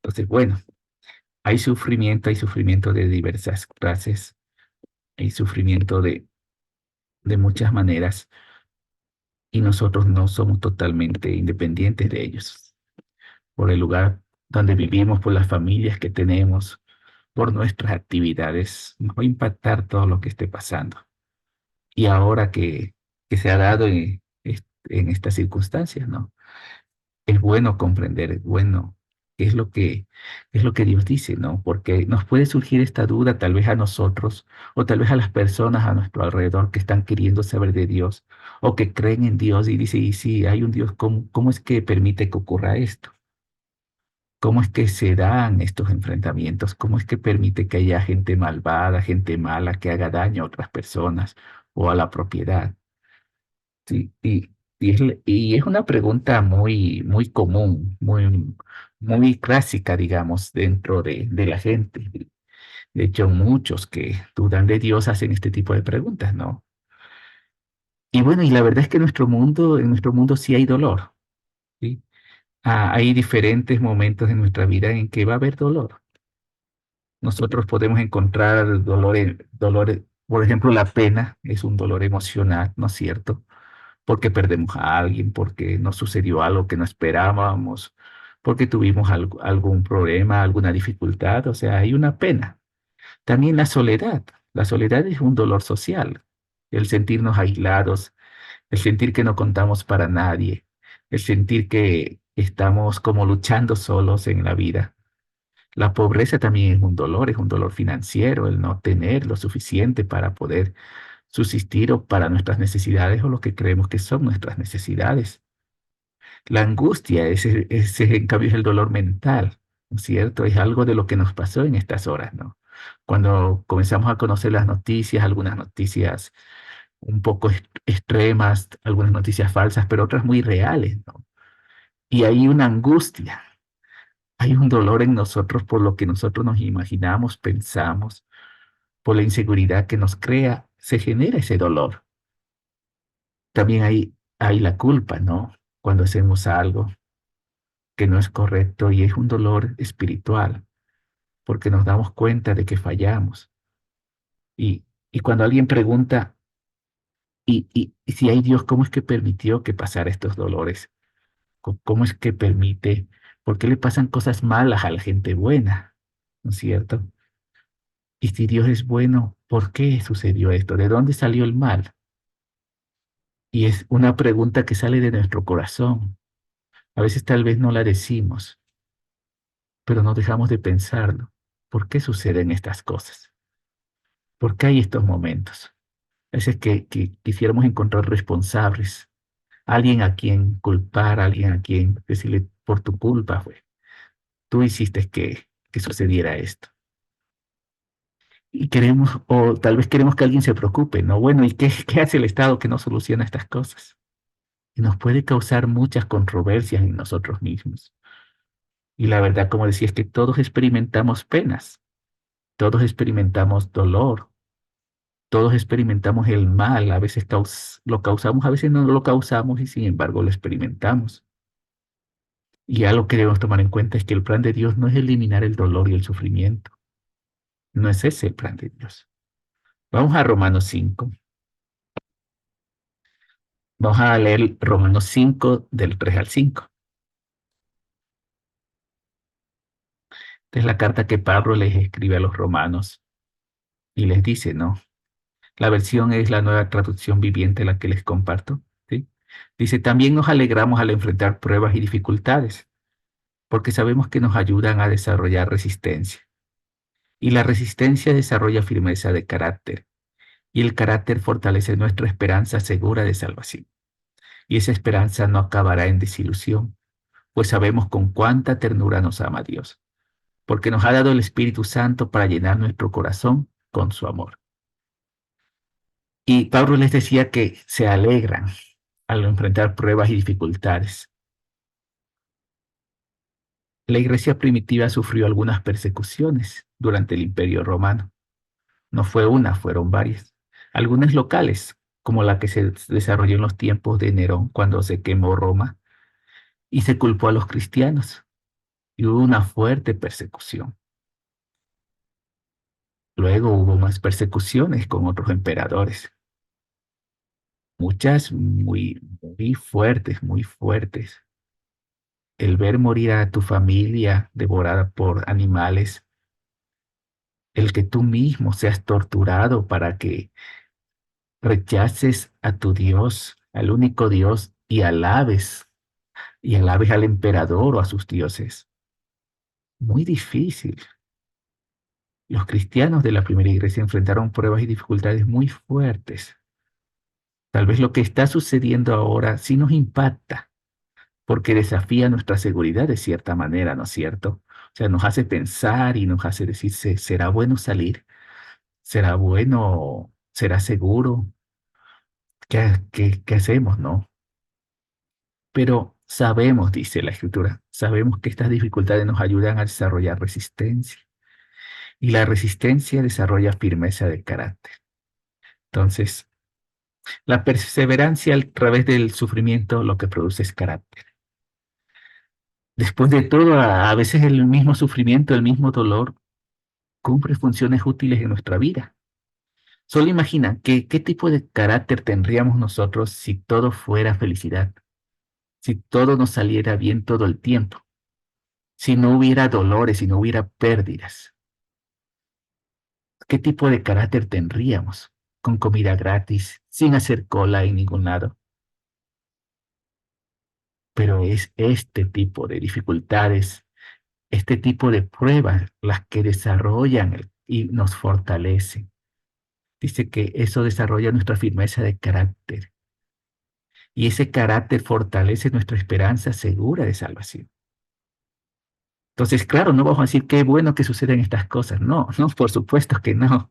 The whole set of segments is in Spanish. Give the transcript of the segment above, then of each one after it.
Entonces, bueno, hay sufrimiento de diversas clases, hay sufrimiento de muchas maneras y nosotros no somos totalmente independientes de ellos. Por el lugar donde vivimos, por las familias que tenemos, por nuestras actividades, nos va a impactar todo lo que esté pasando. Y ahora que se ha dado en estas circunstancias, ¿no? Es bueno comprender, es bueno qué es lo que Dios dice, ¿no? Porque nos puede surgir esta duda tal vez a nosotros o tal vez a las personas a nuestro alrededor que están queriendo saber de Dios o que creen en Dios y dicen, y si hay un Dios, ¿cómo es que permite que ocurra esto? ¿Cómo es que se dan estos enfrentamientos? ¿Cómo es que permite que haya gente malvada, gente mala que haga daño a otras personas o a la propiedad? Sí, y es una pregunta muy común, muy clásica, digamos, dentro de la gente. De hecho, muchos que dudan de Dios hacen este tipo de preguntas, ¿no? Y bueno, y la verdad es que en nuestro mundo sí hay dolor, ¿sí? Hay diferentes momentos en nuestra vida en que va a haber dolor. Nosotros podemos encontrar dolores, por ejemplo, la pena es un dolor emocional, ¿no es cierto? Porque perdemos a alguien, porque nos sucedió algo que no esperábamos, porque tuvimos algún problema, alguna dificultad, o sea, hay una pena. También la soledad es un dolor social, el sentirnos aislados, el sentir que no contamos para nadie, el sentir que estamos como luchando solos en la vida. La pobreza también es un dolor financiero, el no tener lo suficiente para poder subsistir o para nuestras necesidades o lo que creemos que son nuestras necesidades. La angustia, ese en cambio es el dolor mental, ¿no es cierto? Es algo de lo que nos pasó en estas horas, ¿no? Cuando comenzamos a conocer las noticias, algunas noticias un poco extremas, algunas noticias falsas, pero otras muy reales, ¿no? Y hay una angustia, hay un dolor en nosotros por lo que nosotros nos imaginamos, pensamos, por la inseguridad que nos crea, se genera ese dolor. También hay la culpa, ¿no? Cuando hacemos algo que no es correcto y es un dolor espiritual, porque nos damos cuenta de que fallamos. Y cuando alguien pregunta, ¿y si hay Dios, cómo es que permitió que pasara estos dolores? ¿Cómo es que permite? ¿Por qué le pasan cosas malas a la gente buena? ¿No es cierto? Y si Dios es bueno, ¿por qué sucedió esto? ¿De dónde salió el mal? Y es una pregunta que sale de nuestro corazón. A veces tal vez no la decimos, pero no dejamos de pensarlo. ¿Por qué suceden estas cosas? ¿Por qué hay estos momentos? A veces que quisiéramos encontrar responsables, alguien a quien culpar, alguien a quien decirle, por tu culpa fue, tú hiciste que sucediera esto. Y queremos, o tal vez queremos que alguien se preocupe, ¿no? Bueno, ¿y qué hace el Estado que no soluciona estas cosas? Y nos puede causar muchas controversias en nosotros mismos. Y la verdad, como decía, es que todos experimentamos penas, todos experimentamos dolor, todos experimentamos el mal, a veces lo causamos, a veces no lo causamos y sin embargo lo experimentamos. Y algo que debemos tomar en cuenta es que el plan de Dios no es eliminar el dolor y el sufrimiento. No es ese el plan de Dios. Vamos a Romanos 5. Vamos a leer Romanos 5 del 3 al 5. Esta es la carta que Pablo les escribe a los romanos y les dice, ¿no? La versión es la nueva traducción viviente la que les comparto, ¿sí? Dice, también nos alegramos al enfrentar pruebas y dificultades, porque sabemos que nos ayudan a desarrollar resistencia. Y la resistencia desarrolla firmeza de carácter, y el carácter fortalece nuestra esperanza segura de salvación. Y esa esperanza no acabará en desilusión, pues sabemos con cuánta ternura nos ama Dios, porque nos ha dado el Espíritu Santo para llenar nuestro corazón con su amor. Y Pablo les decía que se alegran al enfrentar pruebas y dificultades. La iglesia primitiva sufrió algunas persecuciones durante el Imperio Romano. No fue una, fueron varias. Algunas locales, como la que se desarrolló en los tiempos de Nerón cuando se quemó Roma y se culpó a los cristianos. y hubo una fuerte persecución. Luego hubo más persecuciones con otros emperadores, muchas muy fuertes, muy fuertes. El ver morir a tu familia devorada por animales, el que tú mismo seas torturado para que rechaces a tu Dios, al único Dios, y alabes al emperador o a sus dioses. Muy difícil. Los cristianos de la primera iglesia enfrentaron pruebas y dificultades muy fuertes. Tal vez lo que está sucediendo ahora sí nos impacta, porque desafía nuestra seguridad de cierta manera, ¿no es cierto? O sea, nos hace pensar y nos hace decir, ¿será bueno salir? ¿Será bueno? ¿Será seguro? ¿Qué hacemos, no? Pero sabemos, dice la Escritura, sabemos que estas dificultades nos ayudan a desarrollar resistencia y la resistencia desarrolla firmeza de carácter. Entonces, la perseverancia a través del sufrimiento lo que produce es carácter. Después de todo, a veces el mismo sufrimiento, el mismo dolor, cumple funciones útiles en nuestra vida. Solo imagina qué tipo de carácter tendríamos nosotros si todo fuera felicidad, si todo nos saliera bien todo el tiempo, si no hubiera dolores, si no hubiera pérdidas. ¿Qué tipo de carácter tendríamos con comida gratis, sin hacer cola en ningún lado? Pero es este tipo de dificultades, este tipo de pruebas las que desarrollan y nos fortalecen. Dice que eso desarrolla nuestra firmeza de carácter y ese carácter fortalece nuestra esperanza segura de salvación. Entonces, claro, no vamos a decir qué bueno que suceden estas cosas. No, no, por supuesto que no.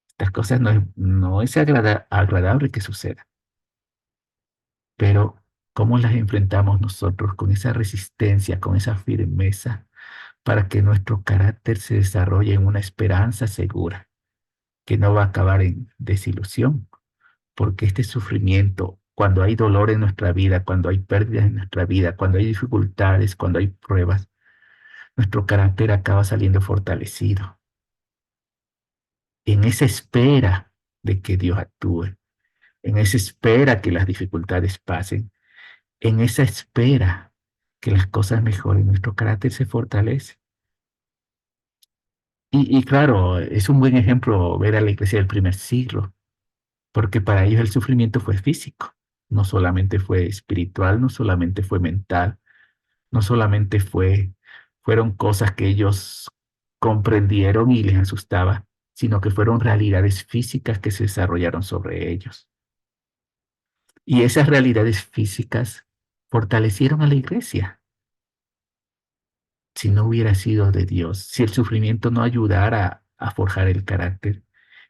Estas cosas no es agradable que sucedan. Pero, ¿cómo las enfrentamos nosotros con esa resistencia, con esa firmeza, para que nuestro carácter se desarrolle en una esperanza segura, que no va a acabar en desilusión? Porque este sufrimiento, cuando hay dolor en nuestra vida, cuando hay pérdidas en nuestra vida, cuando hay dificultades, cuando hay pruebas, nuestro carácter acaba saliendo fortalecido. En esa espera de que Dios actúe, en esa espera que las dificultades pasen, en esa espera que las cosas mejoren, nuestro carácter se fortalece. Y claro, es un buen ejemplo ver a la iglesia del primer siglo, porque para ellos el sufrimiento fue físico, no solamente fue espiritual, no solamente fue mental, no solamente fueron cosas que ellos comprendieron y les asustaba, sino que fueron realidades físicas que se desarrollaron sobre ellos. Y esas realidades físicas fortalecieron a la iglesia. Si no hubiera sido de Dios, si el sufrimiento no ayudara a forjar el carácter,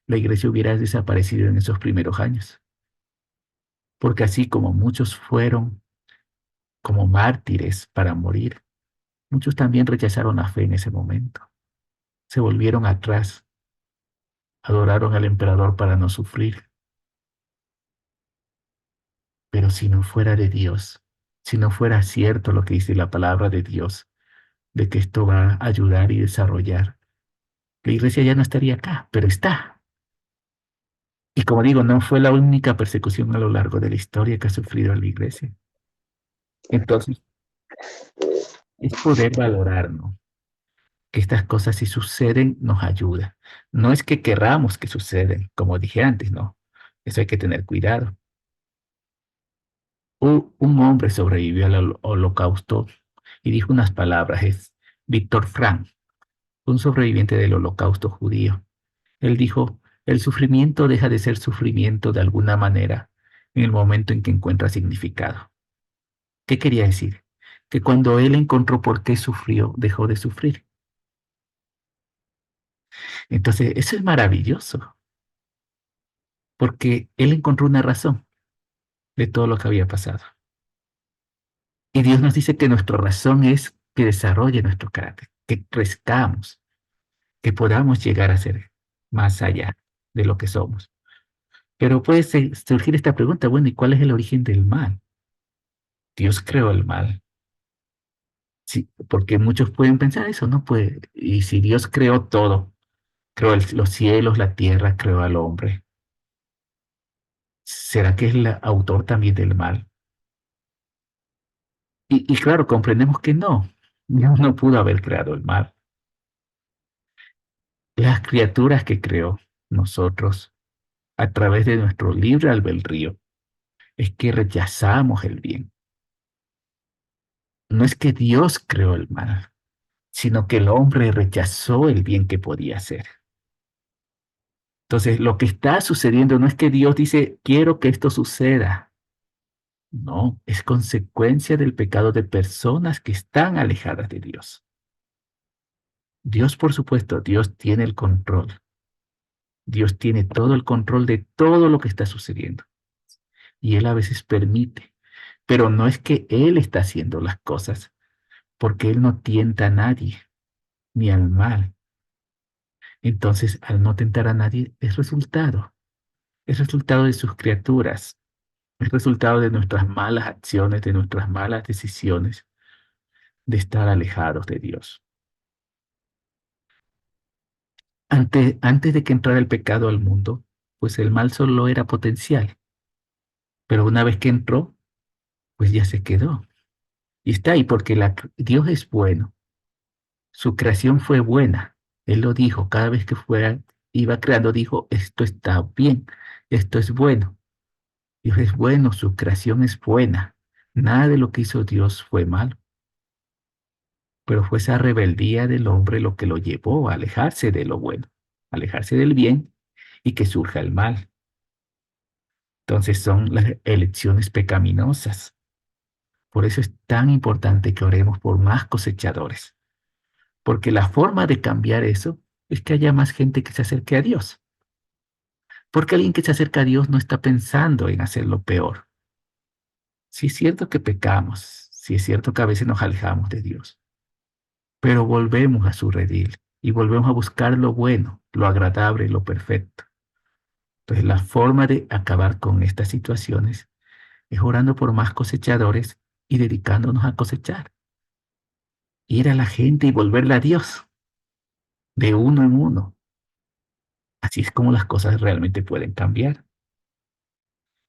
la iglesia hubiera desaparecido en esos primeros años. Porque así como muchos fueron como mártires para morir, muchos también rechazaron la fe en ese momento. Se volvieron atrás, adoraron al emperador para no sufrir. Pero si no fuera de Dios, si no fuera cierto lo que dice la palabra de Dios, de que esto va a ayudar y desarrollar, la iglesia ya no estaría acá, pero está. Y como digo, no fue la única persecución a lo largo de la historia que ha sufrido la iglesia. Entonces, es poder valorar, ¿no? Que estas cosas si suceden nos ayuda. No es que querramos que suceden, como dije antes, no. Eso hay que tener cuidado. Un hombre sobrevivió al holocausto y dijo unas palabras, es Víctor Frank, un sobreviviente del holocausto judío. Él dijo, el sufrimiento deja de ser sufrimiento de alguna manera en el momento en que encuentra significado. ¿Qué quería decir? Que cuando él encontró por qué sufrió, dejó de sufrir. Entonces, eso es maravilloso, porque él encontró una razón de todo lo que había pasado. Y Dios nos dice que nuestra razón es que desarrolle nuestro carácter, que crezcamos, que podamos llegar a ser más allá de lo que somos. Pero puede surgir esta pregunta, bueno, ¿y cuál es el origen del mal? Dios creó el mal. Sí, porque muchos pueden pensar eso, no puede. Y si Dios creó todo, creó los cielos, la tierra, creó al hombre, ¿será que es el autor también del mal? Y claro, comprendemos que no, Dios no pudo haber creado el mal. Las criaturas que creó nosotros a través de nuestro libre albedrío es que rechazamos el bien. No es que Dios creó el mal, sino que el hombre rechazó el bien que podía hacer. Entonces, lo que está sucediendo no es que Dios dice, quiero que esto suceda. No, es consecuencia del pecado de personas que están alejadas de Dios. Dios, por supuesto, Dios tiene el control. Dios tiene todo el control de todo lo que está sucediendo. Y Él a veces permite. Pero no es que Él está haciendo las cosas, porque Él no tienta a nadie, ni al mal. Entonces, al no tentar a nadie, es resultado de sus criaturas, es resultado de nuestras malas acciones, de nuestras malas decisiones, de estar alejados de Dios. Antes de que entrara el pecado al mundo, pues el mal solo era potencial, pero una vez que entró, pues ya se quedó. Y está ahí porque Dios es bueno, su creación fue buena. Él lo dijo, cada vez que iba creando, dijo, esto está bien, esto es bueno. Dios es bueno, su creación es buena. Nada de lo que hizo Dios fue malo, pero fue esa rebeldía del hombre lo que lo llevó a alejarse de lo bueno, alejarse del bien y que surja el mal. Entonces son las elecciones pecaminosas. Por eso es tan importante que oremos por más cosechadores, porque la forma de cambiar eso es que haya más gente que se acerque a Dios. Porque alguien que se acerca a Dios no está pensando en hacer lo peor. Sí es cierto que pecamos, sí es cierto que a veces nos alejamos de Dios, pero volvemos a su redil y volvemos a buscar lo bueno, lo agradable, lo perfecto. Entonces la forma de acabar con estas situaciones es orando por más cosechadores y dedicándonos a cosechar. Ir a la gente y volverla a Dios, de uno en uno. Así es como las cosas realmente pueden cambiar.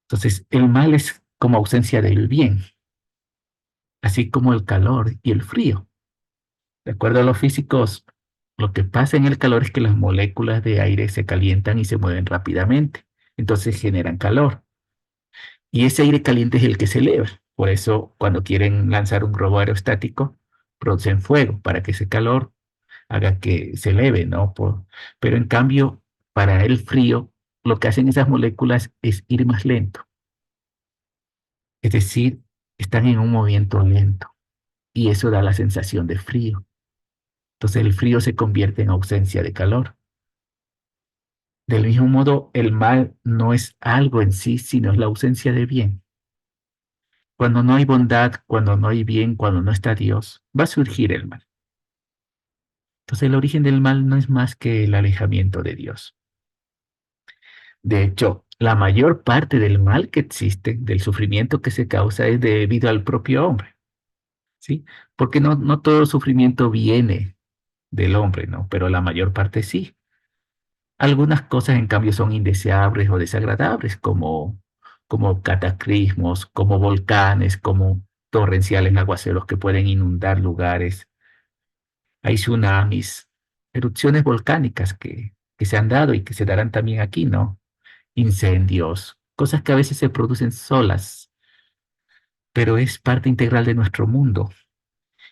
Entonces, el mal es como ausencia del bien, así como el calor y el frío. De acuerdo a los físicos, lo que pasa en el calor es que las moléculas de aire se calientan y se mueven rápidamente. Entonces generan calor. Y ese aire caliente es el que se eleva. Por eso, cuando quieren lanzar un globo aerostático, producen fuego para que ese calor haga que se eleve, ¿no? Pero en cambio, para el frío, lo que hacen esas moléculas es ir más lento. Es decir, están en un movimiento lento y eso da la sensación de frío. Entonces el frío se convierte en ausencia de calor. Del mismo modo, el mal no es algo en sí, sino es la ausencia de bien. Cuando no hay bondad, cuando no hay bien, cuando no está Dios, va a surgir el mal. Entonces el origen del mal no es más que el alejamiento de Dios. De hecho, la mayor parte del mal que existe, del sufrimiento que se causa, es debido al propio hombre, ¿sí? Porque no todo sufrimiento viene del hombre, ¿no? Pero la mayor parte sí. Algunas cosas, en cambio, son indeseables o desagradables, como cataclismos, como volcanes, como torrenciales aguaceros que pueden inundar lugares. Hay tsunamis, erupciones volcánicas que se han dado y que se darán también aquí, ¿no? Incendios, cosas que a veces se producen solas, pero es parte integral de nuestro mundo.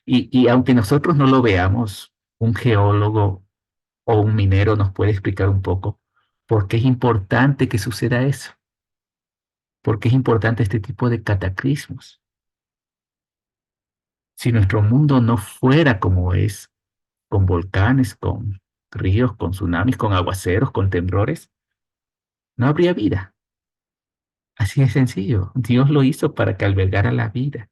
Y aunque nosotros no lo veamos, un geólogo o un minero nos puede explicar un poco por qué es importante que suceda eso, por qué es importante este tipo de cataclismos. Si nuestro mundo no fuera como es, con volcanes, con ríos, con tsunamis, con aguaceros, con temblores, no habría vida. Así de sencillo. Dios lo hizo para que albergara la vida.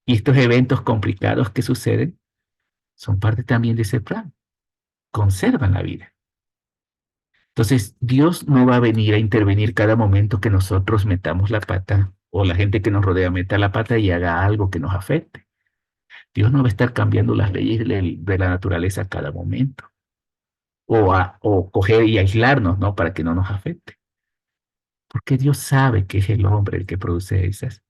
Y estos eventos complicados que suceden son parte también de ese plan. Conservan la vida. Entonces, Dios no va a venir a intervenir cada momento que nosotros metamos la pata o la gente que nos rodea meta la pata y haga algo que nos afecte. Dios no va a estar cambiando las leyes de la naturaleza a cada momento, o coger y aislarnos, ¿no? Para que no nos afecte. Porque Dios sabe que es el hombre el que produce esas,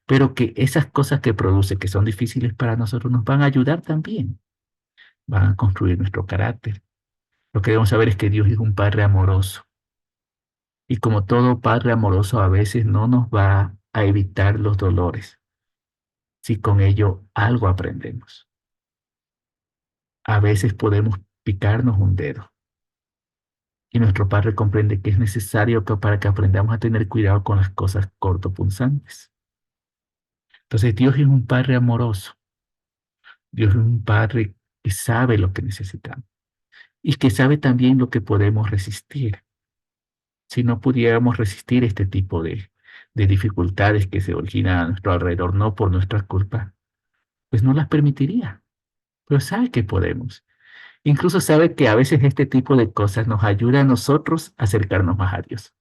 pero que esas cosas que produce, que son difíciles para nosotros, nos van a ayudar también, van a construir nuestro carácter. Lo que debemos saber es que Dios es un Padre amoroso, y como todo Padre amoroso, a veces no nos va a evitar los dolores, si con ello algo aprendemos. A veces podemos picarnos un dedo, y nuestro Padre comprende que es necesario para que aprendamos a tener cuidado con las cosas cortopunzantes. Entonces Dios es un Padre amoroso. Dios es un Padre que sabe lo que necesitamos y que sabe también lo que podemos resistir. Si no pudiéramos resistir este tipo de dificultades que se originan a nuestro alrededor, no por nuestra culpa, pues no las permitiría. Pero sabe que podemos. Incluso sabe que a veces este tipo de cosas nos ayuda a nosotros a acercarnos más a Dios.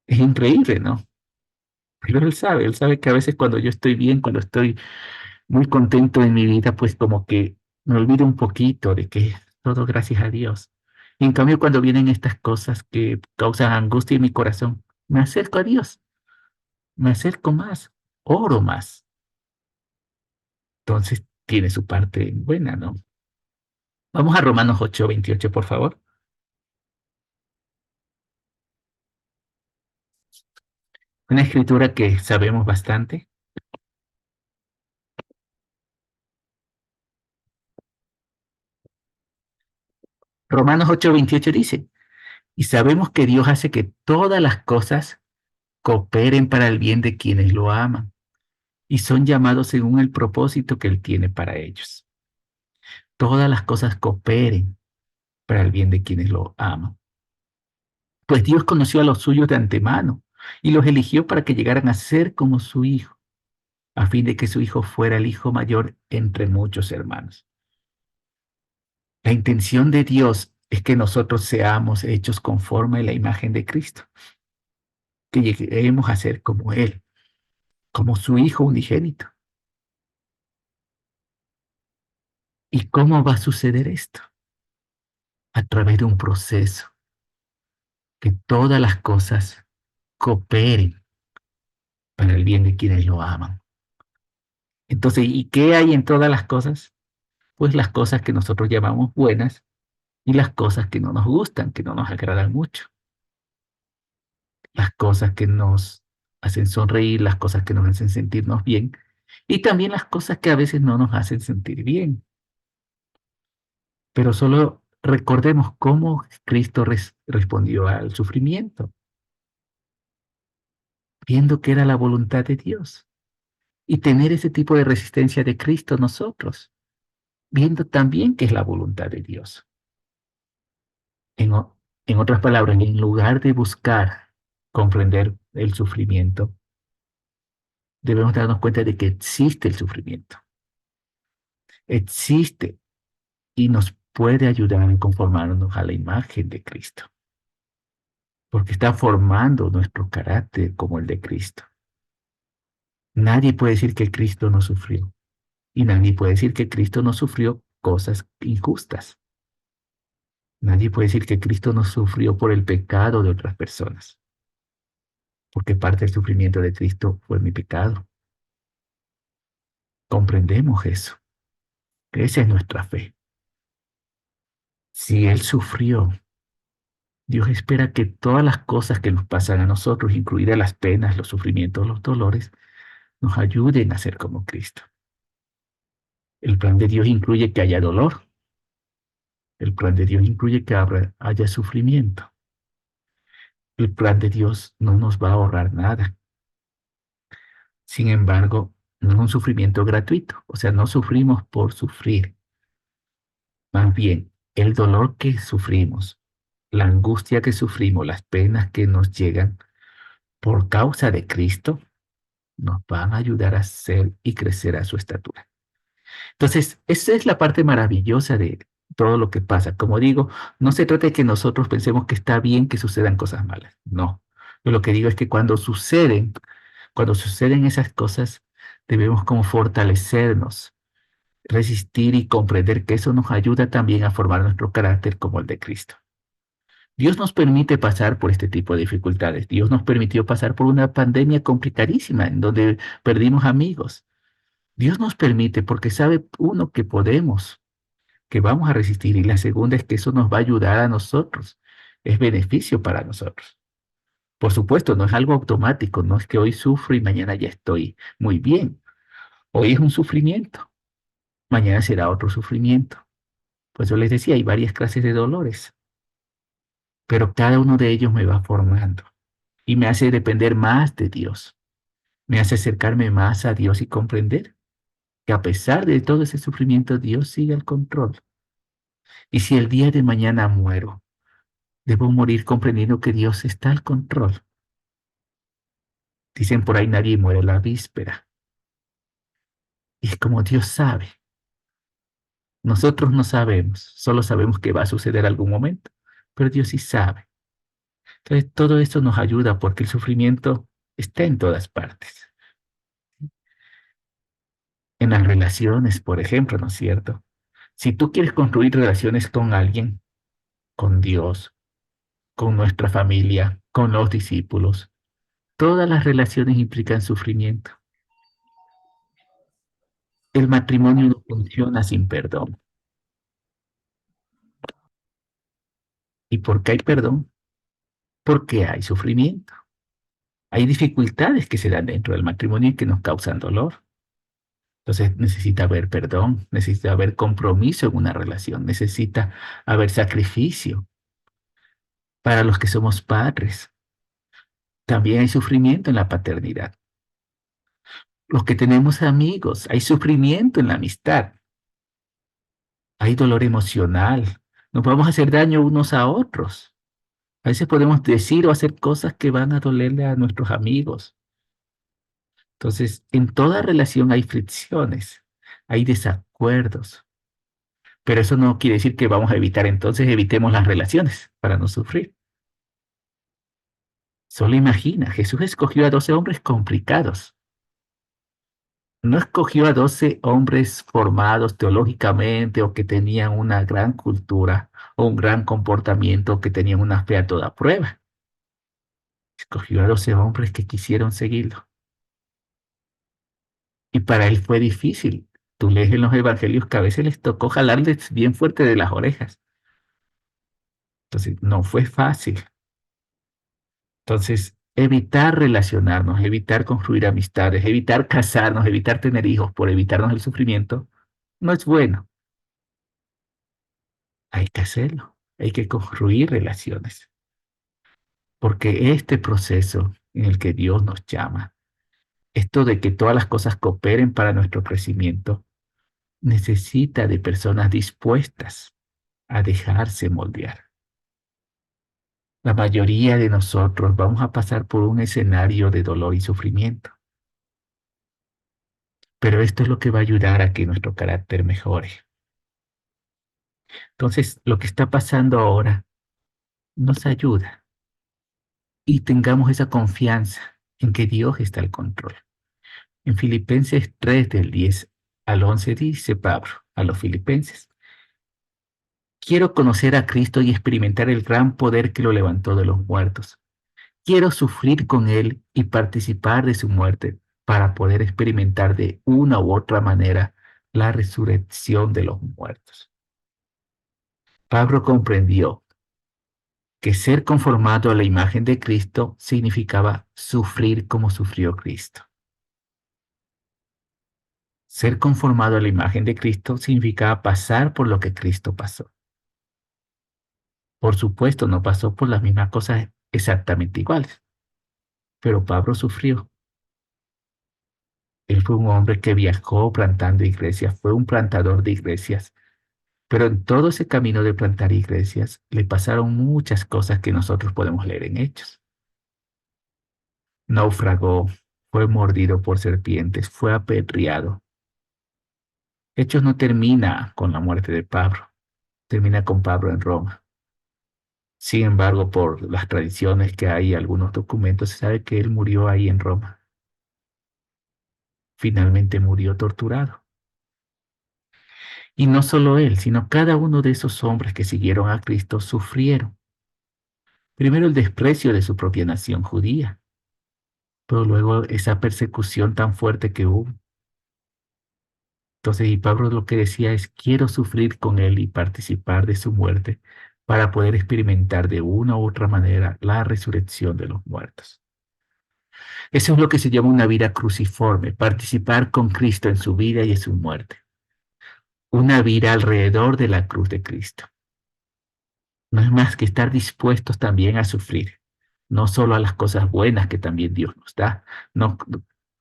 Es increíble, ¿no? Pero Él sabe que a veces cuando yo estoy bien, cuando estoy muy contento en mi vida, pues como que me olvido un poquito de que es todo gracias a Dios. Y en cambio, cuando vienen estas cosas que causan angustia en mi corazón, me acerco a Dios, me acerco más, oro más. Entonces tiene su parte buena, ¿no? Vamos a Romanos 8:28, por favor. Una escritura que sabemos bastante. Romanos 8:28 dice, y sabemos que Dios hace que todas las cosas cooperen para el bien de quienes lo aman y son llamados según el propósito que Él tiene para ellos. Todas las cosas cooperen para el bien de quienes lo aman. Pues Dios conoció a los suyos de antemano y los eligió para que llegaran a ser como su Hijo, a fin de que su Hijo fuera el Hijo mayor entre muchos hermanos. La intención de Dios es que nosotros seamos hechos conforme a la imagen de Cristo, que lleguemos a ser como Él, como su Hijo unigénito. ¿Y cómo va a suceder esto? A través de un proceso, que todas las cosas cooperen para el bien de quienes lo aman. Entonces, ¿y qué hay en todas las cosas? Pues las cosas que nosotros llamamos buenas y las cosas que no nos gustan, que no nos agradan mucho. Las cosas que nos hacen sonreír, las cosas que nos hacen sentirnos bien y también las cosas que a veces no nos hacen sentir bien. Pero solo recordemos cómo Cristo respondió al sufrimiento, viendo que era la voluntad de Dios. Y tener ese tipo de resistencia de Cristo nosotros, viendo también que es la voluntad de Dios. En, en otras palabras, en lugar de buscar comprender el sufrimiento, debemos darnos cuenta de que existe el sufrimiento. Existe y nos puede ayudar a conformarnos a la imagen de Cristo, porque está formando nuestro carácter como el de Cristo. Nadie puede decir que Cristo no sufrió y nadie puede decir que Cristo no sufrió cosas injustas. Nadie puede decir que Cristo no sufrió por el pecado de otras personas, porque parte del sufrimiento de Cristo fue mi pecado. Comprendemos eso. Esa es nuestra fe. Si Él sufrió, Dios espera que todas las cosas que nos pasan a nosotros, incluidas las penas, los sufrimientos, los dolores, nos ayuden a ser como Cristo. El plan de Dios incluye que haya dolor. El plan de Dios incluye que haya sufrimiento. El plan de Dios no nos va a ahorrar nada. Sin embargo, no es un sufrimiento gratuito, o sea, no sufrimos por sufrir. Más bien, el dolor que sufrimos, la angustia que sufrimos, las penas que nos llegan por causa de Cristo, nos van a ayudar a ser y crecer a su estatura. Entonces, esa es la parte maravillosa de todo lo que pasa. Como digo, no se trata de que nosotros pensemos que está bien que sucedan cosas malas. No. Yo lo que digo es que cuando suceden esas cosas, Debemos como fortalecernos, resistir y comprender que eso nos ayuda también a formar nuestro carácter como el de Cristo. Dios nos permite pasar por este tipo de dificultades. Dios nos permitió pasar por una pandemia complicadísima en donde perdimos amigos. Dios nos permite porque sabe, uno, que podemos, que vamos a resistir, y la segunda es que eso nos va a ayudar a nosotros. Es beneficio para nosotros. Por supuesto, no es algo automático, no es que hoy sufro y mañana ya estoy muy bien. Hoy es un sufrimiento, mañana será otro sufrimiento. Pues yo les decía, hay varias clases de dolores, pero cada uno de ellos me va formando y me hace depender más de Dios, me hace acercarme más a Dios y comprender que a pesar de todo ese sufrimiento, Dios sigue al control. Y si el día de mañana muero, debo morir comprendiendo que Dios está al control. Dicen por ahí, nadie muere la víspera. Y es como Dios sabe. Nosotros no sabemos, solo sabemos que va a suceder algún momento, pero Dios sí sabe. Entonces, todo esto nos ayuda porque el sufrimiento está en todas partes. En las relaciones, por ejemplo, ¿no es cierto? Si tú quieres construir relaciones con alguien, con Dios, con nuestra familia, con los discípulos, todas las relaciones implican sufrimiento. El matrimonio no funciona sin perdón. ¿Y por qué hay perdón? Porque hay sufrimiento. Hay dificultades que se dan dentro del matrimonio y que nos causan dolor. Entonces necesita haber perdón, necesita haber compromiso en una relación, necesita haber sacrificio. Para los que somos padres, también hay sufrimiento en la paternidad. Los que tenemos amigos, hay sufrimiento en la amistad, hay dolor emocional. Nos vamos a hacer daño unos a otros. A veces podemos decir o hacer cosas que van a dolerle a nuestros amigos. Entonces, en toda relación hay fricciones, hay desacuerdos, pero eso no quiere decir que vamos a evitar, entonces evitemos las relaciones para no sufrir. Solo imagina, Jesús escogió a 12 hombres complicados. No escogió a 12 hombres formados teológicamente o que tenían una gran cultura o un gran comportamiento, que tenían una fe a toda prueba. Escogió a 12 hombres que quisieron seguirlo. Y para él fue difícil. Tú lees en los evangelios que a veces les tocó jalarles bien fuerte de las orejas. Entonces, no fue fácil. Entonces, evitar relacionarnos, evitar construir amistades, evitar casarnos, evitar tener hijos por evitarnos el sufrimiento, no es bueno. Hay que hacerlo. Hay que construir relaciones. Porque este proceso en el que Dios nos llama, esto de que todas las cosas cooperen para nuestro crecimiento, necesita de personas dispuestas a dejarse moldear. La mayoría de nosotros vamos a pasar por un escenario de dolor y sufrimiento, pero esto es lo que va a ayudar a que nuestro carácter mejore. Entonces, lo que está pasando ahora nos ayuda y tengamos esa confianza en que Dios está al control. En Filipenses 3 del 10 al 11 dice Pablo a los filipenses: quiero conocer a Cristo y experimentar el gran poder que lo levantó de los muertos. Quiero sufrir con Él y participar de su muerte para poder experimentar de una u otra manera la resurrección de los muertos. Pablo comprendió que ser conformado a la imagen de Cristo significaba sufrir como sufrió Cristo. Ser conformado a la imagen de Cristo significaba pasar por lo que Cristo pasó. Por supuesto, no pasó por las mismas cosas exactamente iguales, pero Pablo sufrió. Él fue un hombre que viajó plantando iglesias, fue un plantador de iglesias, pero en todo ese camino de plantar iglesias le pasaron muchas cosas que nosotros podemos leer en Hechos. Naufragó, fue mordido por serpientes, fue apedreado. Hechos no termina con la muerte de Pablo, termina con Pablo en Roma. Sin embargo, por las tradiciones que hay, algunos documentos, se sabe que él murió ahí en Roma. finalmente murió torturado. Y no solo él, sino cada uno de esos hombres que siguieron a Cristo sufrieron. Primero el desprecio de su propia nación judía, pero luego esa persecución tan fuerte que hubo. Entonces, y Pablo lo que decía es, quiero sufrir con él y participar de su muerte para poder experimentar de una u otra manera la resurrección de los muertos. Eso es lo que se llama una vida cruciforme, participar con Cristo en su vida y en su muerte. Una vida alrededor de la cruz de Cristo. No es más que estar dispuestos también a sufrir, no solo a las cosas buenas que también Dios nos da, no,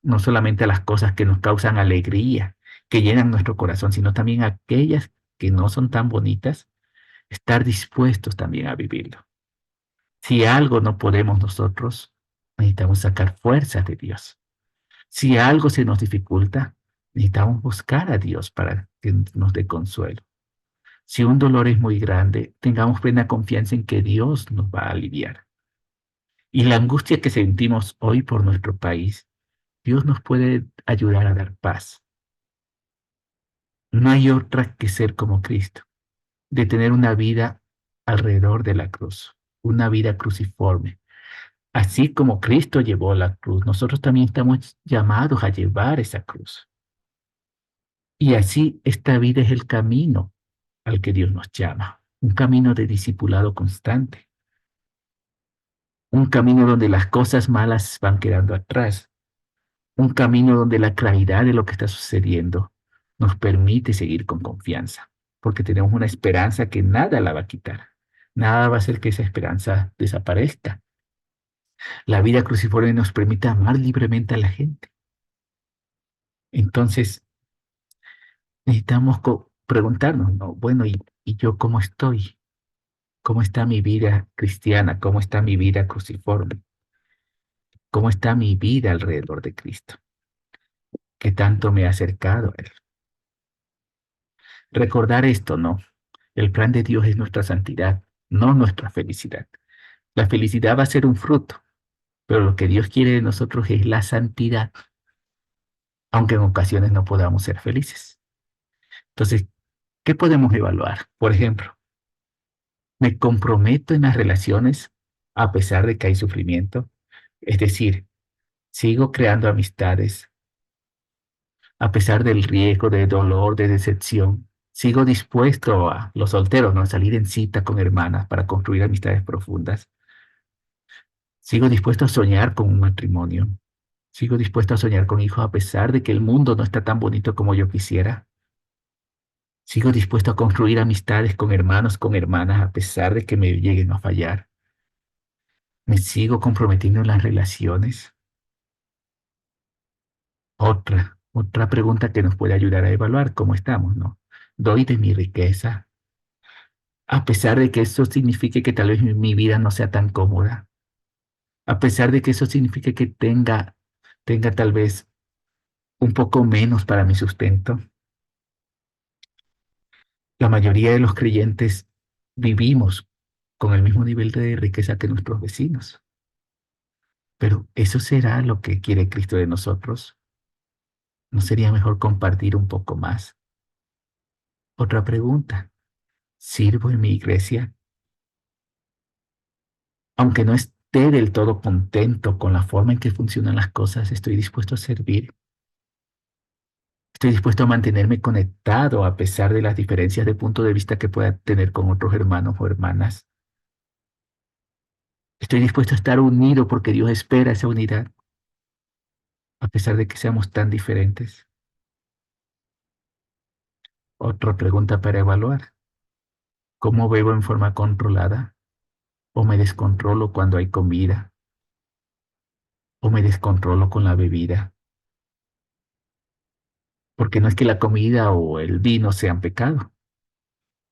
no solamente a las cosas que nos causan alegría, que llenan nuestro corazón, sino también a aquellas que no son tan bonitas, estar dispuestos también a vivirlo. Si algo no podemos nosotros, necesitamos sacar fuerzas de Dios. Si algo se nos dificulta, necesitamos buscar a Dios para que nos dé consuelo. Si un dolor es muy grande, tengamos plena confianza en que Dios nos va a aliviar. Y la angustia que sentimos hoy por nuestro país, Dios nos puede ayudar a dar paz. No hay otra que ser como Cristo, de tener una vida alrededor de la cruz, una vida cruciforme. Así como Cristo llevó la cruz, nosotros también estamos llamados a llevar esa cruz. Y así esta vida es el camino al que Dios nos llama, un camino de discipulado constante, un camino donde las cosas malas van quedando atrás, un camino donde la claridad de lo que está sucediendo nos permite seguir con confianza, porque tenemos una esperanza que nada la va a quitar, nada va a hacer que esa esperanza desaparezca. La vida cruciforme nos permite amar libremente a la gente. Entonces, necesitamos preguntarnos, ¿no? Bueno, ¿y yo cómo estoy? ¿Cómo está mi vida cristiana? ¿Cómo está mi vida cruciforme? ¿Cómo está mi vida alrededor de Cristo? ¿Qué tanto me ha acercado a Él? Recordar esto, ¿no? El plan de Dios es nuestra santidad, no nuestra felicidad. La felicidad va a ser un fruto, pero lo que Dios quiere de nosotros es la santidad, aunque en ocasiones no podamos ser felices. Entonces, ¿qué podemos evaluar? Por ejemplo, ¿me comprometo en las relaciones a pesar de que hay sufrimiento? Es decir, sigo creando amistades a pesar del riesgo, de dolor, de decepción. Sigo dispuesto a los solteros, ¿no? A salir en cita con hermanas para construir amistades profundas. Sigo dispuesto a soñar con un matrimonio. Sigo dispuesto a soñar con hijos a pesar de que el mundo no está tan bonito como yo quisiera. Sigo dispuesto a construir amistades con hermanos, con hermanas, a pesar de que me lleguen a fallar. Me sigo comprometiendo en las relaciones. Otra pregunta que nos puede ayudar a evaluar cómo estamos, ¿no? Doy de mi riqueza, a pesar de que eso signifique que tal vez mi vida no sea tan cómoda, a pesar de que eso signifique que tenga tal vez un poco menos para mi sustento. La mayoría de los creyentes vivimos con el mismo nivel de riqueza que nuestros vecinos, pero ¿eso será lo que quiere Cristo de nosotros? ¿No sería mejor compartir un poco más? Otra pregunta, ¿sirvo en mi iglesia? Aunque no esté del todo contento con la forma en que funcionan las cosas, estoy dispuesto a servir. Estoy dispuesto a mantenerme conectado a pesar de las diferencias de punto de vista que pueda tener con otros hermanos o hermanas. Estoy dispuesto a estar unido porque Dios espera esa unidad, a pesar de que seamos tan diferentes. Otra pregunta para evaluar. ¿Cómo bebo en forma controlada? ¿O me descontrolo cuando hay comida? ¿O me descontrolo con la bebida? Porque no es que la comida o el vino sean pecado,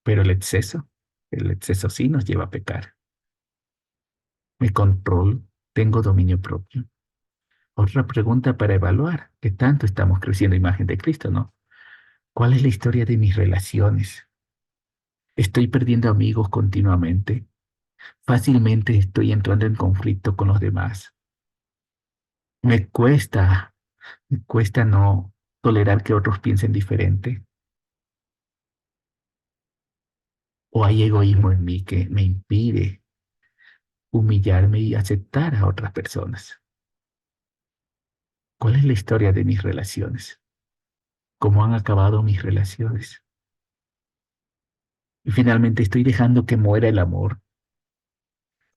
pero el exceso sí nos lleva a pecar. Me controlo, tengo dominio propio. Otra pregunta para evaluar qué tanto estamos creciendo a imagen de Cristo, ¿no? ¿Cuál es la historia de mis relaciones? ¿Estoy perdiendo amigos continuamente? ¿Fácilmente estoy entrando en conflicto con los demás? ¿Me cuesta Me cuesta no tolerar que otros piensen diferente. O hay egoísmo en mí que me impide humillarme y aceptar a otras personas. ¿Cuál es la historia de mis relaciones? ¿Cómo han acabado mis relaciones? Y finalmente estoy dejando que muera el amor,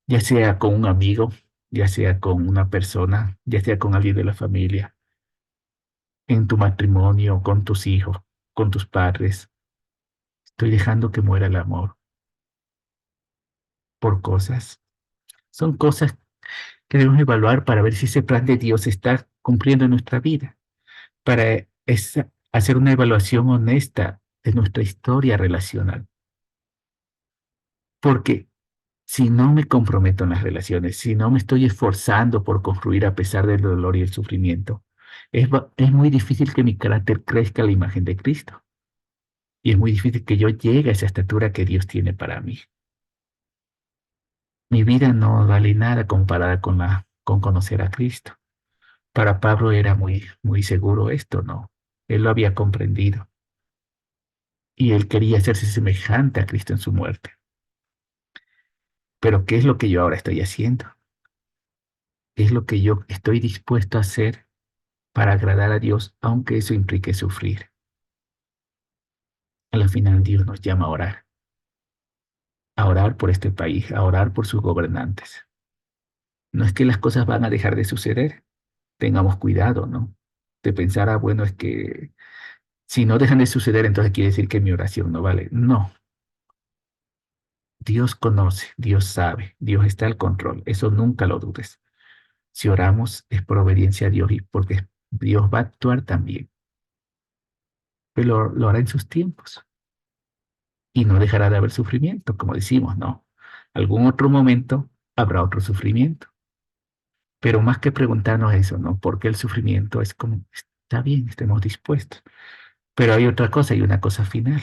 ya sea con un amigo, ya sea con una persona, ya sea con alguien de la familia, en tu matrimonio, con tus hijos, con tus padres. Estoy dejando que muera el amor por cosas. Son cosas que debemos evaluar para ver si ese plan de Dios se está cumpliendo en nuestra vida, para hacer una evaluación honesta de nuestra historia relacional. Porque si no me comprometo en las relaciones, si no me estoy esforzando por construir a pesar del dolor y el sufrimiento, es muy difícil que mi carácter crezca a la imagen de Cristo. Y es muy difícil que yo llegue a esa estatura que Dios tiene para mí. Mi vida no vale nada comparada con conocer a Cristo. Para Pablo era muy seguro esto, ¿no? Él lo había comprendido y él quería hacerse semejante a Cristo en su muerte. Pero ¿qué es lo que yo ahora estoy haciendo? ¿Qué es lo que yo estoy dispuesto a hacer para agradar a Dios, aunque eso implique sufrir? A la final Dios nos llama a orar por este país, a orar por sus gobernantes. No es que las cosas van a dejar de suceder, tengamos cuidado, ¿no? De pensar, ah, bueno, es que si no dejan de suceder, entonces quiere decir que mi oración no vale. No, Dios conoce, Dios sabe, Dios está al control, eso nunca lo dudes. Si oramos es por obediencia a Dios y porque Dios va a actuar también, pero lo hará en sus tiempos y no dejará de haber sufrimiento, como decimos, no. Algún otro momento habrá otro sufrimiento, pero más que preguntarnos eso, ¿no? ¿Por qué el sufrimiento? Es como, está bien, estemos dispuestos, pero hay otra cosa, hay una cosa final.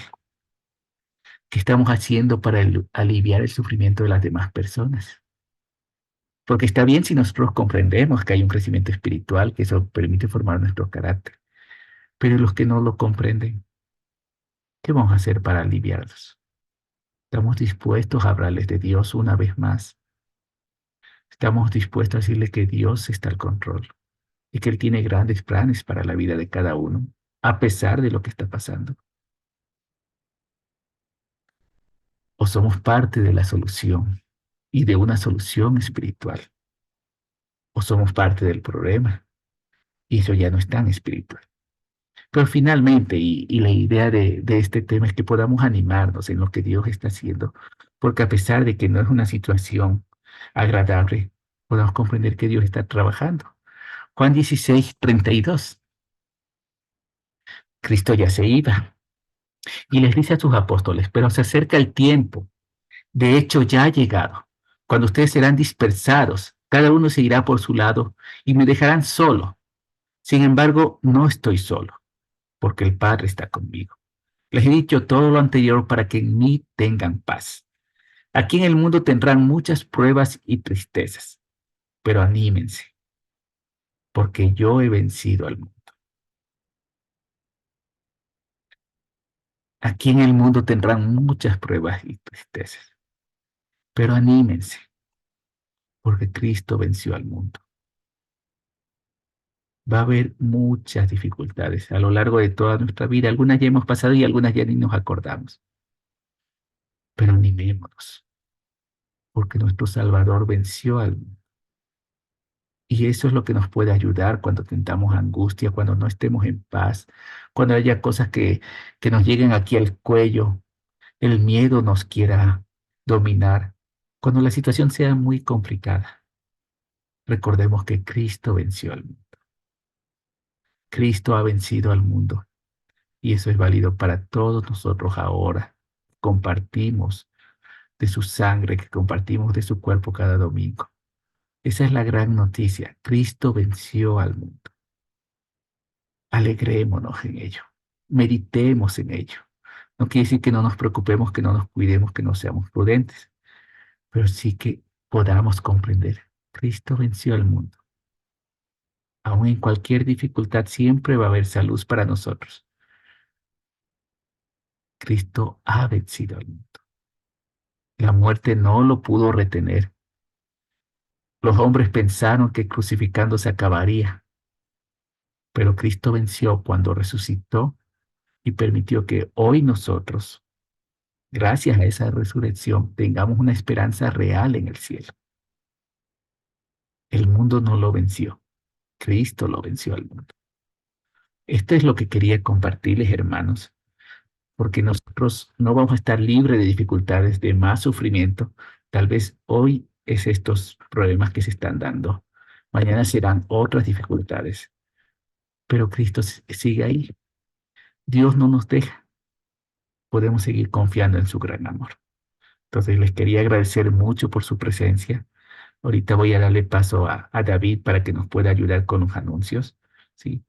¿Qué estamos haciendo para aliviar el sufrimiento de las demás personas? Porque está bien si nosotros comprendemos que hay un crecimiento espiritual, que eso permite formar nuestro carácter, pero los que no lo comprenden, ¿qué vamos a hacer para aliviarlos? ¿Estamos dispuestos a hablarles de Dios una vez más? ¿Estamos dispuestos a decirle que Dios está al control y que Él tiene grandes planes para la vida de cada uno, a pesar de lo que está pasando? ¿O somos parte de la solución y de una solución espiritual? ¿O somos parte del problema y eso ya no es tan espiritual? Pero finalmente, y la idea de este tema es que podamos animarnos en lo que Dios está haciendo, porque a pesar de que no es una situación agradable, podamos comprender que Dios está trabajando. Juan 16:32, Cristo ya se iba y les dice a sus apóstoles, pero se acerca el tiempo, de hecho ya ha llegado, cuando ustedes serán dispersados, cada uno se irá por su lado y me dejarán solo. Sin embargo, no estoy solo, porque el Padre está conmigo. Les he dicho todo lo anterior para que en mí tengan paz. Aquí en el mundo tendrán muchas pruebas y tristezas, pero anímense, porque yo he vencido al mundo. Aquí en el mundo tendrán muchas pruebas y tristezas, pero anímense, porque Cristo venció al mundo. Va a haber muchas dificultades a lo largo de toda nuestra vida. Algunas ya hemos pasado y algunas ya ni nos acordamos, pero animémonos, porque nuestro Salvador venció al mundo. Y eso es lo que nos puede ayudar cuando tengamos angustia, cuando no estemos en paz, cuando haya cosas que nos lleguen aquí al cuello, el miedo nos quiera dominar, cuando la situación sea muy complicada. Recordemos que Cristo venció al mundo. Cristo ha vencido al mundo y eso es válido para todos nosotros ahora. Compartimos de su sangre, que compartimos de su cuerpo cada domingo. Esa es la gran noticia. Cristo venció al mundo. Alegrémonos en ello, meditemos en ello. No quiere decir que no nos preocupemos, que no nos cuidemos, que no seamos prudentes, pero sí que podamos comprender. Cristo venció al mundo Aún en cualquier dificultad siempre va a haber salud para nosotros. Cristo ha vencido al mundo. La muerte no lo pudo retener. Los hombres pensaron que crucificando se acabaría, pero Cristo venció cuando resucitó y permitió que hoy nosotros, gracias a esa resurrección, tengamos una esperanza real en el cielo. El mundo no lo venció, Cristo lo venció al mundo. Esto es lo que quería compartirles, hermanos, porque nosotros no vamos a estar libres de dificultades, de más sufrimiento. Tal vez hoy es estos problemas que se están dando. Mañana serán otras dificultades, pero Cristo sigue ahí. Dios no nos deja. Podemos seguir confiando en su gran amor. Entonces les quería agradecer mucho por su presencia. Ahorita voy a darle paso a David para que nos pueda ayudar con los anuncios, ¿sí?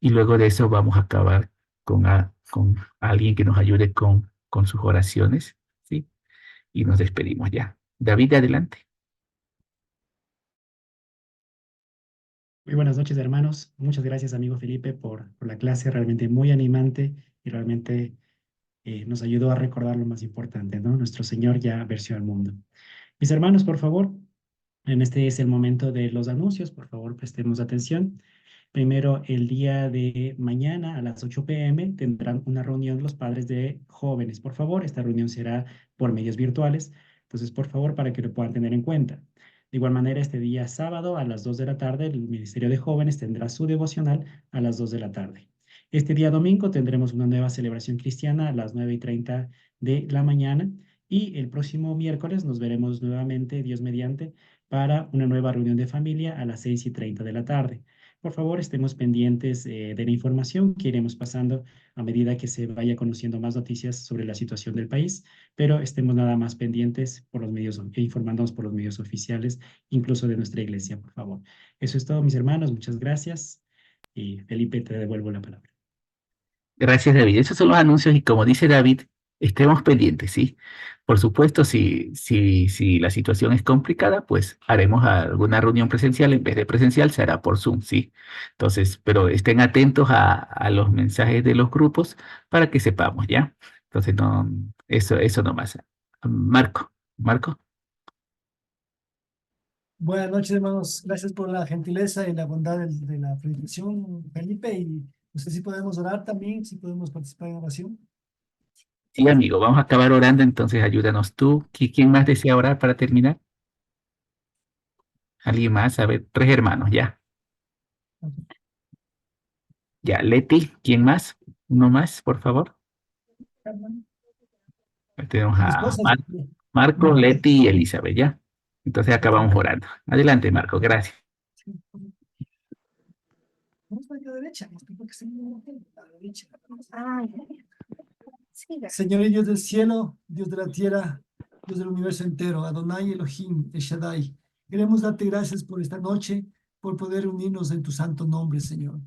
Y luego de eso vamos a acabar con alguien que nos ayude con sus oraciones, ¿sí? Y nos despedimos ya. David, adelante. Muy buenas noches, hermanos. Muchas gracias, amigo Felipe, por la clase realmente muy animante y realmente nos ayudó a recordar lo más importante, ¿no? Nuestro Señor ya venció al mundo. Mis hermanos, por favor, en este es el momento de los anuncios. Por favor, prestemos atención. Primero, el día de mañana a las 8 p.m. tendrán una reunión los padres de jóvenes. Por favor, esta reunión será por medios virtuales. Entonces, por favor, para que lo puedan tener en cuenta. De igual manera, este día sábado a las 2 de la tarde, el Ministerio de Jóvenes tendrá su devocional a las 2 de la tarde. Este día domingo tendremos una nueva celebración cristiana a las 9:30 de la mañana. Y el próximo miércoles nos veremos nuevamente, Dios mediante, para una nueva reunión de familia a las 6:30 de la tarde. Por favor, estemos pendientes de la información que iremos pasando a medida que se vaya conociendo más noticias sobre la situación del país, pero estemos nada más pendientes por los medios e informándonos por los medios oficiales, incluso de nuestra iglesia, por favor. Eso es todo, mis hermanos. Muchas gracias. Y Felipe, te devuelvo la palabra. Gracias, David. Esos son los anuncios y como dice David, estemos pendientes, ¿sí? Por supuesto, si la situación es complicada, pues haremos alguna reunión presencial. En vez de presencial, se hará por Zoom, ¿sí? Entonces, pero estén atentos a los mensajes de los grupos para que sepamos, ¿ya? Entonces, no, eso nomás. Marco. Buenas noches, hermanos. Gracias por la gentileza y la bondad de la presentación, Felipe. Y no sé si podemos orar también, si podemos participar en oración. Sí, amigo, vamos a acabar orando, entonces ayúdanos tú. ¿Quién más desea orar para terminar? ¿Alguien más? A ver, tres hermanos, ya. Ya, Leti, ¿quién más? Uno más, por favor. Ahí tenemos Mi a esposa, Marco, Marco. Leti y Elizabeth, ¿ya? Entonces acabamos orando. Adelante, Marco, gracias. Vamos para la derecha, porque estoy a la derecha. Siga. Señor y Dios del cielo, Dios de la tierra, Dios del universo entero, Adonai Elohim, El Shaddai. Queremos darte gracias por esta noche, por poder unirnos en tu santo nombre, Señor.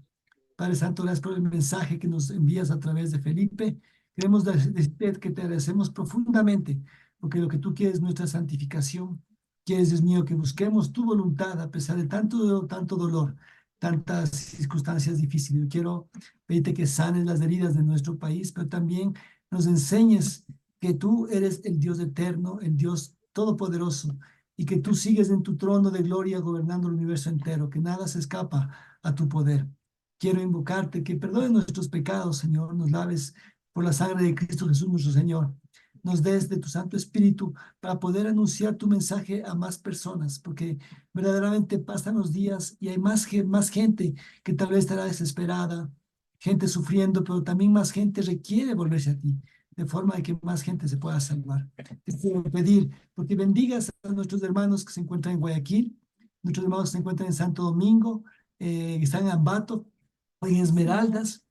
Padre Santo, gracias por el mensaje que nos envías a través de Felipe. Queremos decirte que te agradecemos profundamente, porque lo que tú quieres es nuestra santificación. Quieres, Dios mío, que busquemos tu voluntad a pesar de tanto dolor, tantas circunstancias difíciles. Yo quiero pedirte que sanes las heridas de nuestro país, pero también nos enseñes que tú eres el Dios eterno, el Dios todopoderoso, y que tú sigues en tu trono de gloria gobernando el universo entero, que nada se escapa a tu poder. Quiero invocarte que perdones nuestros pecados, Señor, nos laves por la sangre de Cristo Jesús nuestro Señor. Nos des de tu Santo Espíritu para poder anunciar tu mensaje a más personas, porque verdaderamente pasan los días y hay más gente que tal vez estará desesperada, gente sufriendo, pero también más gente requiere volverse a ti, de forma de que más gente se pueda salvar. Te quiero pedir, porque bendigas a nuestros hermanos que se encuentran en Guayaquil, nuestros hermanos que se encuentran en Santo Domingo, que están en Ambato, en Esmeraldas.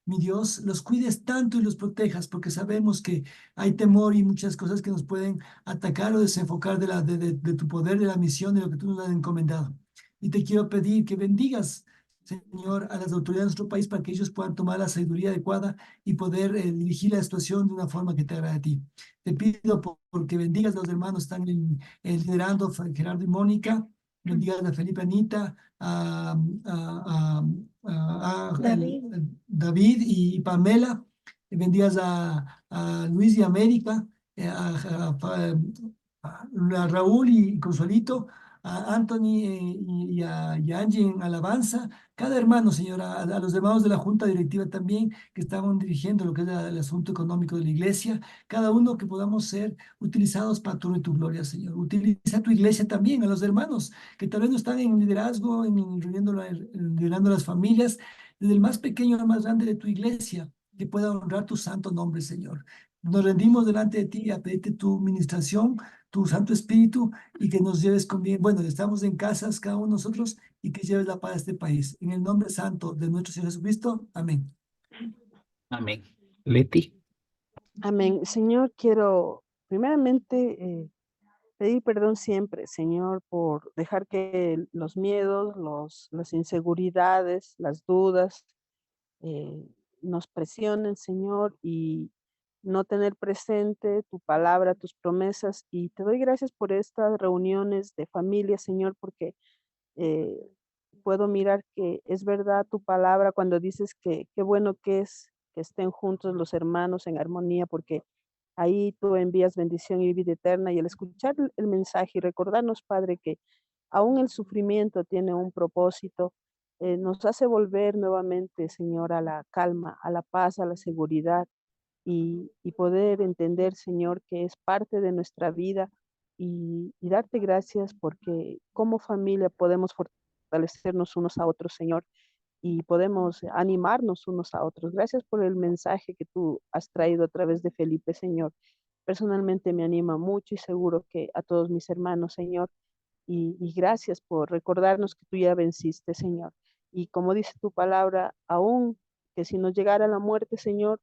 Mi Dios, los cuides tanto y los protejas, porque sabemos que hay temor y muchas cosas que nos pueden atacar o desenfocar de tu poder, de la misión, de lo que tú nos has encomendado. Y te quiero pedir que bendigas, Señor, a las autoridades de nuestro país para que ellos puedan tomar la sabiduría adecuada y poder dirigir la situación de una forma que te agrade a ti. Te pido porque bendigas a los hermanos que están liderando, Gerardo y Mónica, bendigas a Felipe Anita, David. David y Pamela, bendigas a Luis y América, a Raúl y Consuelito, a Anthony y a Angie en alabanza, cada hermano, señora, a los hermanos de la Junta Directiva también que estaban dirigiendo lo que es el asunto económico de la iglesia, cada uno que podamos ser utilizados para tu honor y tu gloria, Señor. Utiliza tu iglesia también, a los hermanos que tal vez no están en liderazgo, liderando las familias, desde el más pequeño al más grande de tu iglesia, que pueda honrar tu santo nombre, Señor. Nos rendimos delante de ti a pedirte tu ministración, tu Santo Espíritu, y que nos lleves con bien. Bueno, estamos en casas cada uno de nosotros, y que lleves la paz a este país. En el nombre santo de nuestro Señor Jesucristo. Amén. Amén. Leti. Amén. Señor, quiero primeramente pedir perdón siempre, Señor, por dejar que los miedos, las inseguridades, las dudas eh, nos presionen, Señor, y no tener presente tu palabra, tus promesas. Y te doy gracias por estas reuniones de familia, Señor, porque eh, puedo mirar que es verdad tu palabra cuando dices que qué bueno que es que estén juntos los hermanos en armonía, porque ahí tú envías bendición y vida eterna. Y al escuchar el mensaje y recordarnos, Padre, que aún el sufrimiento tiene un propósito, nos hace volver nuevamente, Señor, a la calma, a la paz, a la seguridad y poder entender, Señor, que es parte de nuestra vida y darte gracias porque como familia podemos fortalecernos unos a otros, Señor, y podemos animarnos unos a otros. Gracias por el mensaje que tú has traído a través de Felipe, Señor. Personalmente me anima mucho y seguro que a todos mis hermanos, Señor. Y gracias por recordarnos que tú ya venciste, Señor. Y como dice tu palabra, aún que si nos llegara la muerte, Señor,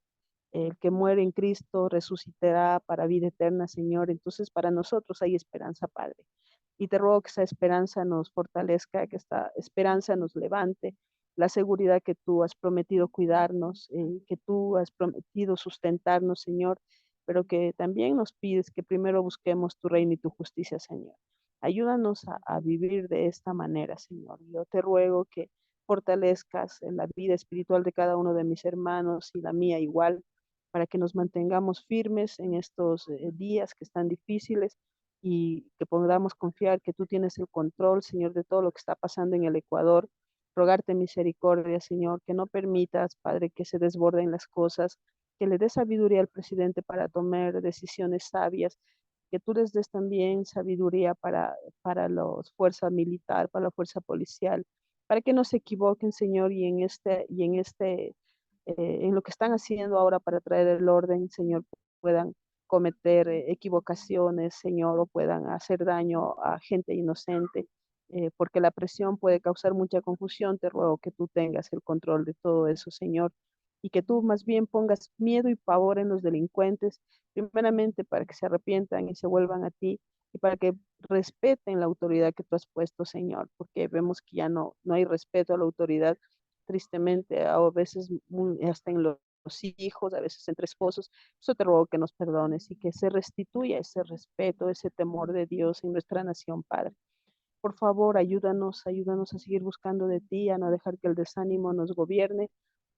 el que muere en Cristo resucitará para vida eterna, Señor. Entonces, para nosotros hay esperanza, Padre. Y te ruego que esa esperanza nos fortalezca, que esta esperanza nos levante, la seguridad que tú has prometido cuidarnos, que tú has prometido sustentarnos, Señor, pero que también nos pides que primero busquemos tu reino y tu justicia, Señor. Ayúdanos a vivir de esta manera, Señor. Yo te ruego que fortalezcas en la vida espiritual de cada uno de mis hermanos y la mía igual, para que nos mantengamos firmes en estos días que están difíciles y que podamos confiar que tú tienes el control, Señor, de todo lo que está pasando en el Ecuador. Rogarte misericordia, Señor, que no permitas, Padre, que se desborden las cosas, que le des sabiduría al presidente para tomar decisiones sabias, que tú les des también sabiduría para la fuerza militar, para la fuerza policial, para que no se equivoquen, Señor, en lo que están haciendo ahora para traer el orden, Señor, puedan cometer equivocaciones, Señor, o puedan hacer daño a gente inocente, porque la presión puede causar mucha confusión. Te ruego que tú tengas el control de todo eso, Señor, y que tú más bien pongas miedo y pavor en los delincuentes, primeramente para que se arrepientan y se vuelvan a ti, y para que respeten la autoridad que tú has puesto, Señor, porque vemos que ya no hay respeto a la autoridad, tristemente, a veces hasta en los hijos, a veces entre esposos. Eso te ruego que nos perdones y que se restituya ese respeto, ese temor de Dios en nuestra nación, Padre. Por favor, ayúdanos a seguir buscando de ti, a no dejar que el desánimo nos gobierne.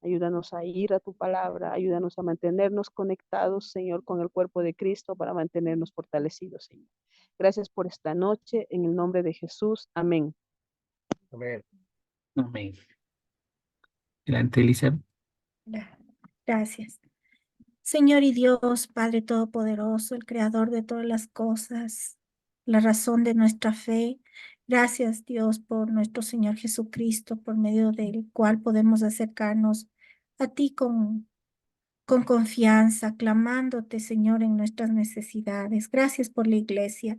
Ayúdanos a ir a tu palabra, ayúdanos a mantenernos conectados, Señor, con el cuerpo de Cristo para mantenernos fortalecidos, Señor. Gracias por esta noche, en el nombre de Jesús. Amén. Amén. Amén. Adelante, Elizabeth. Gracias. Señor y Dios, Padre Todopoderoso, el Creador de todas las cosas, la razón de nuestra fe. Gracias, Dios, por nuestro Señor Jesucristo, por medio del cual podemos acercarnos a ti con confianza, clamándote, Señor, en nuestras necesidades. Gracias por la iglesia,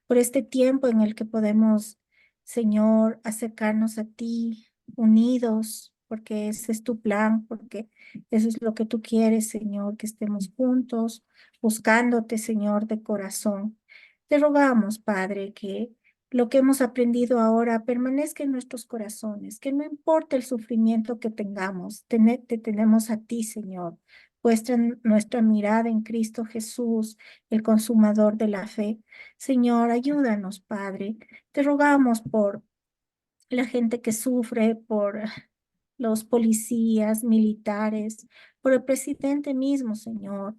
por este tiempo en el que podemos, Señor, acercarnos a ti unidos, porque ese es tu plan, porque eso es lo que tú quieres, Señor, que estemos juntos, buscándote, Señor, de corazón. Te rogamos, Padre, que lo que hemos aprendido ahora permanezca en nuestros corazones, que no importa el sufrimiento que tengamos, te tenemos a ti, Señor. Puesta nuestra mirada en Cristo Jesús, el consumador de la fe. Señor, ayúdanos, Padre. Te rogamos por la gente que sufre, por los policías, militares, por el presidente mismo, Señor.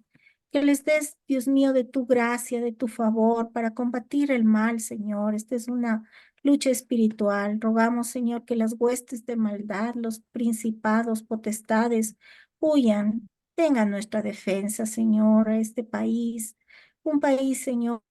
Que les des, Dios mío, de tu gracia, de tu favor para combatir el mal, Señor. Esta es una lucha espiritual. Rogamos, Señor, que las huestes de maldad, los principados, potestades, huyan, tengan nuestra defensa, Señor, a este país. Un país, Señor,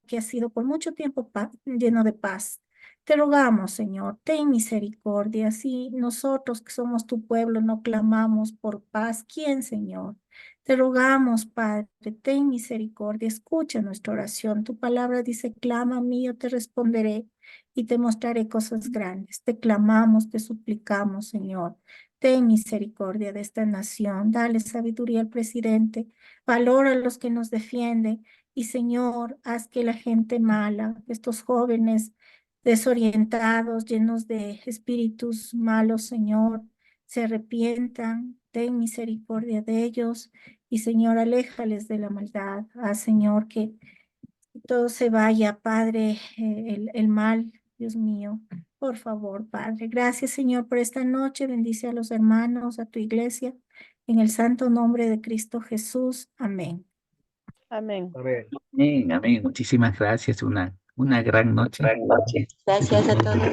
que ha sido por mucho tiempo lleno de paz. Te rogamos, Señor, ten misericordia. Si nosotros que somos tu pueblo no clamamos por paz, ¿quién, Señor? Te rogamos, Padre, ten misericordia, escucha nuestra oración. Tu palabra dice, clama a mí, yo te responderé y te mostraré cosas grandes. Te clamamos, te suplicamos, Señor. Ten misericordia de esta nación. Dale sabiduría al presidente. Valora a los que nos defienden. Y, Señor, haz que la gente mala, estos jóvenes desorientados, llenos de espíritus malos, Señor, se arrepientan, ten misericordia de ellos y, Señor, aléjales de la maldad. Señor, que todo se vaya, Padre, el mal, Dios mío. Por favor, Padre. Gracias, Señor, por esta noche. Bendice a los hermanos, a tu iglesia. En el santo nombre de Cristo Jesús. Amén. Amén. Amén, amén. Muchísimas gracias. Una gran noche. Gracias a todos.